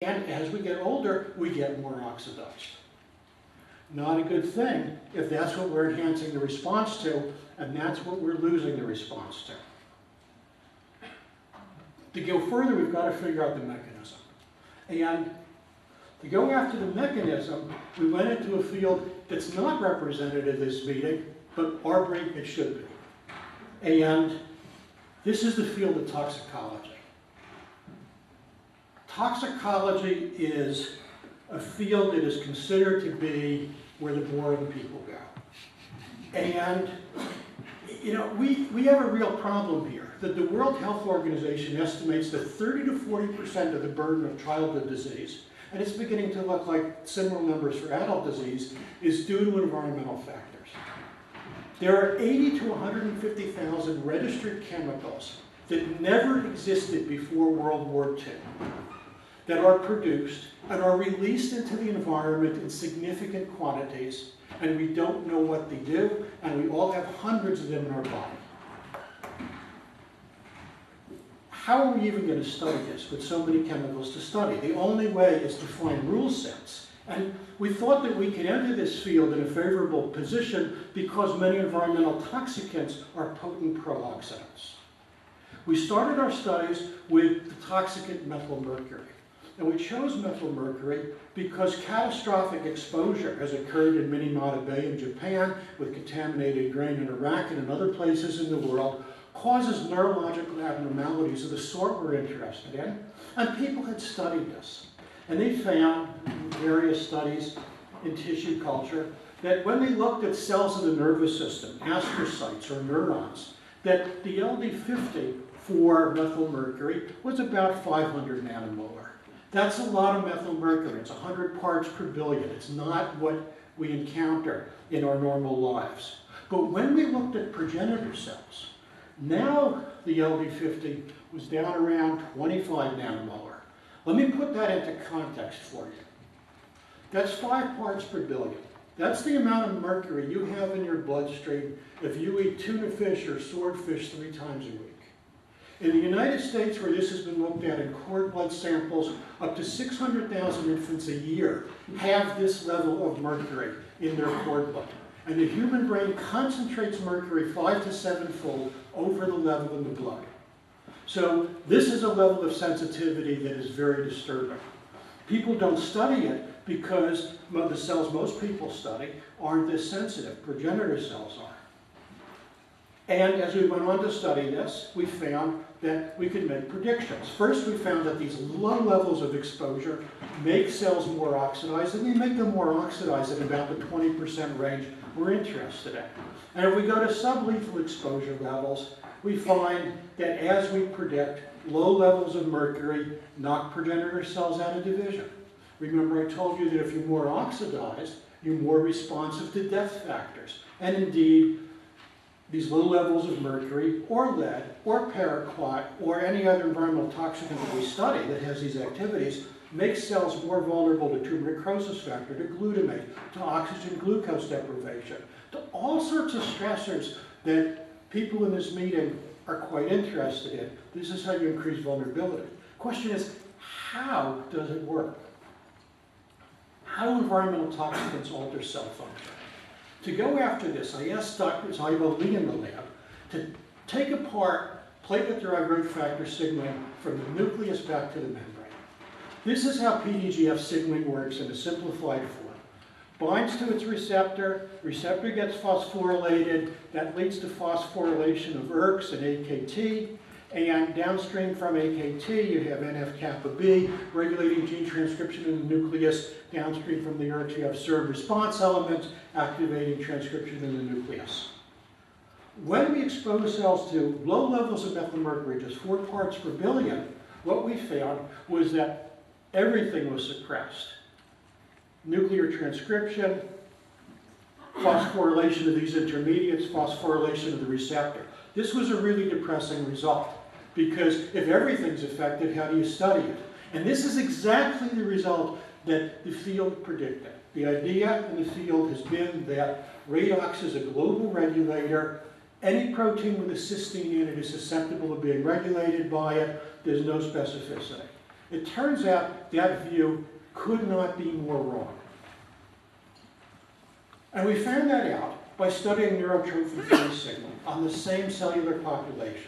And as we get older, we get more oxidized. Not a good thing if that's what we're enhancing the response to, and that's what we're losing the response to. To go further, we've got to figure out the mechanism. And to go after the mechanism, we went into a field that's not represented in this meeting, but arguably it should be. And this is the field of toxicology. Toxicology is a field that is considered to be where the boring people go. And, you know, we have a real problem here, that the World Health Organization estimates that 30 to 40% of the burden of childhood disease, and it's beginning to look like similar numbers for adult disease, is due to environmental factors. There are 80 to 150,000 registered chemicals that never existed before World War II that are produced and are released into the environment in significant quantities, and we don't know what they do, and we all have hundreds of them in our body. How are we even going to study this with so many chemicals to study? The only way is to find rule sets. And we thought that we could enter this field in a favorable position because many environmental toxicants are potent pro-oxidants. We started our studies with the toxicant methylmercury. And we chose methylmercury because catastrophic exposure has occurred in Minamata Bay in Japan with contaminated grain in Iraq and in other places in the world, causes neurological abnormalities of the sort we're interested in, and people had studied this. And they found, in various studies in tissue culture, that when they looked at cells of the nervous system, astrocytes or neurons, that the LD50 for methylmercury was about 500 nanomolar. That's a lot of methylmercury. It's 100 parts per billion. It's not what we encounter in our normal lives. But when we looked at progenitor cells, now the LD50 was down around 25 nanomolar. Let me put that into context for you. That's 5 parts per billion. That's the amount of mercury you have in your bloodstream if you eat tuna fish or swordfish 3 times a week. In the United States, where this has been looked at in cord blood samples, up to 600,000 infants a year have this level of mercury in their cord blood. And the human brain concentrates mercury 5 to 7-fold over the level in the blood. So this is a level of sensitivity that is very disturbing. People don't study it because the cells most people study aren't this sensitive. Progenitor cells are. And as we went on to study this, we found that we could make predictions. First, we found that these low levels of exposure make cells more oxidized, and they make them more oxidized at about the 20% range we're interested in. And if we go to sublethal exposure levels, we find that as we predict, low levels of mercury knock progenitor cells out of division. Remember, I told you that if you're more oxidized, you're more responsive to death factors. And indeed, these low levels of mercury, or lead, or paraquat, or any other environmental toxin that we study that has these activities, makes cells more vulnerable to tumor necrosis factor, to glutamate, to oxygen glucose deprivation, to all sorts of stressors that people in this meeting are quite interested in. This is how you increase vulnerability. The question is, how does it work? How do environmental toxicants alter cell function? To go after this, I asked Dr. Zaibo Lee in the lab to take apart platelet-derived growth factor signaling from the nucleus back to the membrane. This is how PDGF signaling works in a simplified form. Binds to its receptor, receptor gets phosphorylated, that leads to phosphorylation of ERKs and AKT, and downstream from AKT you have NF-kappa B, regulating gene transcription in the nucleus. Downstream from the ERKs you have SERV response elements, activating transcription in the nucleus. When we expose cells to low levels of methylmercury, just 4 parts per billion, what we found was that everything was suppressed. Nuclear transcription, phosphorylation of these intermediates, phosphorylation of the receptor. This was a really depressing result, because if everything's affected, how do you study it? And this is exactly the result that the field predicted. The idea in the field has been that redox is a global regulator. Any protein with a cysteine in it is susceptible to being regulated by it. There's no specificity. It turns out that view could not be more wrong. And we found that out by studying neurotrophin-3 signaling on the same cellular populations.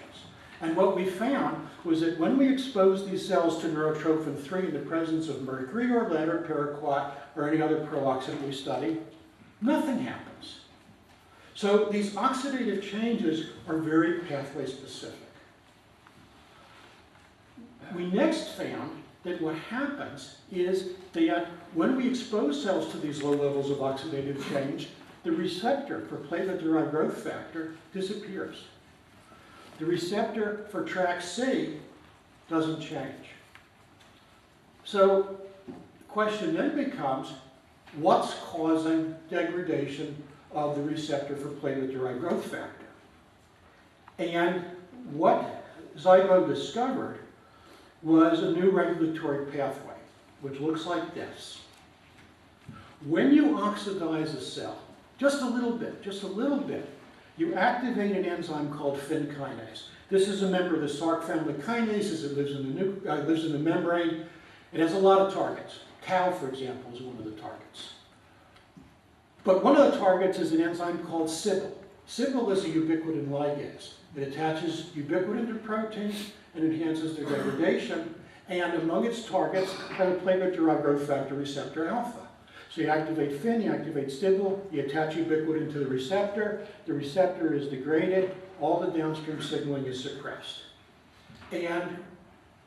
And what we found was that when we expose these cells to neurotrophin-3 in the presence of mercury or lead or paraquat or any other pro-oxidant we study, nothing happens. So these oxidative changes are very pathway specific. We next found that what happens is that when we expose cells to these low levels of oxidative change, the receptor for platelet-derived growth factor disappears. The receptor for TRAC-C doesn't change. So the question then becomes, what's causing degradation of the receptor for platelet-derived growth factor? And what Zybo discovered was a new regulatory pathway, which looks like this. When you oxidize a cell, just a little bit, you activate an enzyme called fin kinase. This is a member of the Sark family kinases. It lives in the membrane. It has a lot of targets. Tau, for example, is one of the targets. But one of the targets is an enzyme called Sybil. Sybil is a ubiquitin ligase. It attaches ubiquitin to proteins and enhances their degradation. And among its targets are the platelet-derived growth factor receptor alpha. So you activate FIN, you activate Sybil, you attach ubiquitin to the receptor is degraded, all the downstream signaling is suppressed. And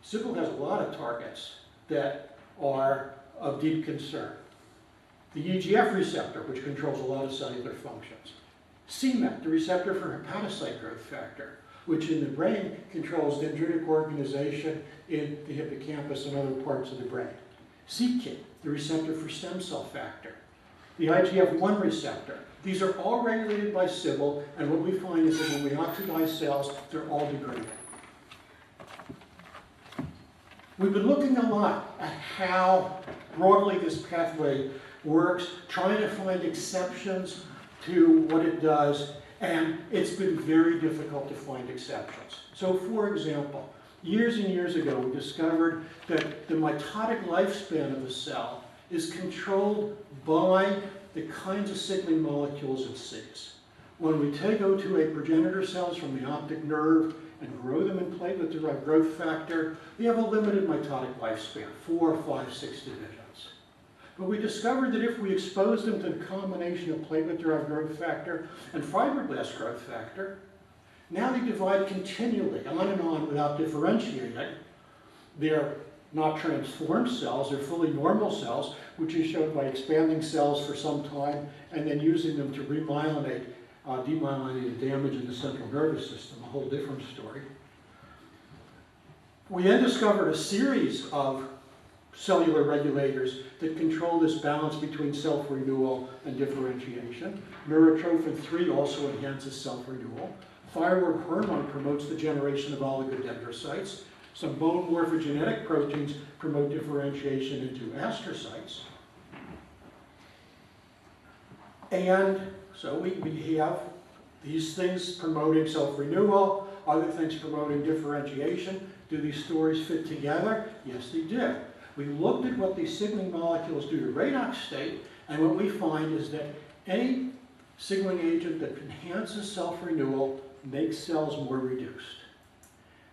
Sybil has a lot of targets that are of deep concern. The EGF receptor, which controls a lot of cellular functions. CMET, the receptor for hepatocyte growth factor, which in the brain controls dendritic organization in the hippocampus and other parts of the brain. c-KIT, the receptor for stem cell factor. The IGF-1 receptor. These are all regulated by Sybil, and what we find is that when we oxidize cells, they're all degraded. We've been looking a lot at how broadly this pathway works, trying to find exceptions to what it does, and it's been very difficult to find exceptions. So for example, years and years ago we discovered that the mitotic lifespan of a cell is controlled by the kinds of signaling molecules it sees. When we go to a progenitor cells from the optic nerve and grow them in platelet-derived growth factor, we have a limited mitotic lifespan, 4, 5, 6 divisions. But we discovered that if we expose them to the combination of platelet-derived growth factor and fibroblast growth factor, now they divide continually, on and on, without differentiating. They're not transformed cells, they're fully normal cells, which is shown by expanding cells for some time and then using them to remyelinate demyelinated damage in the central nervous system, a whole different story. We then discovered a series of cellular regulators that control this balance between self-renewal and differentiation. Neurotrophin-3 also enhances self-renewal. Thyroid hormone promotes the generation of oligodendrocytes. Some bone morphogenetic proteins promote differentiation into astrocytes. And so we have these things promoting self-renewal, other things promoting differentiation. Do these stories fit together? Yes, they do. We looked at what these signaling molecules do to redox state, and what we find is that any signaling agent that enhances self-renewal makes cells more reduced.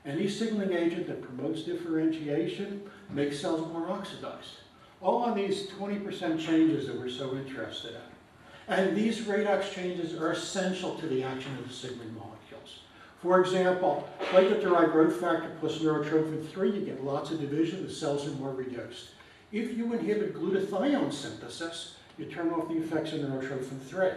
Any signaling agent that promotes differentiation makes cells more oxidized. All on these 20% changes that we're so interested in. And these redox changes are essential to the action of the signaling molecules. For example, platelet-derived growth factor plus neurotrophin-3, you get lots of division, the cells are more reduced. If you inhibit glutathione synthesis, you turn off the effects of neurotrophin-3.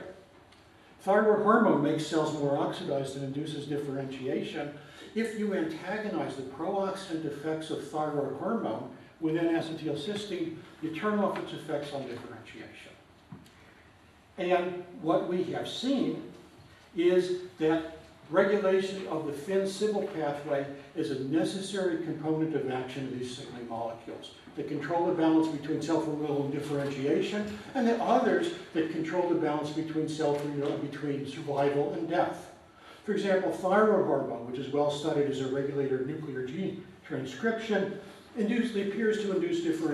Thyroid hormone makes cells more oxidized and induces differentiation. If you antagonize the pro-oxidant effects of thyroid hormone with N-acetylcysteine, you turn off its effects on differentiation. And what we have seen is that regulation of the FIN-Sybil pathway is a necessary component of action of these signaling molecules that control the balance between self-renewal and differentiation, and the others that control the balance between self-renewal and between survival and death. For example, thyroid hormone, which is well studied as a regulator of nuclear gene transcription, appears to induce differentiation.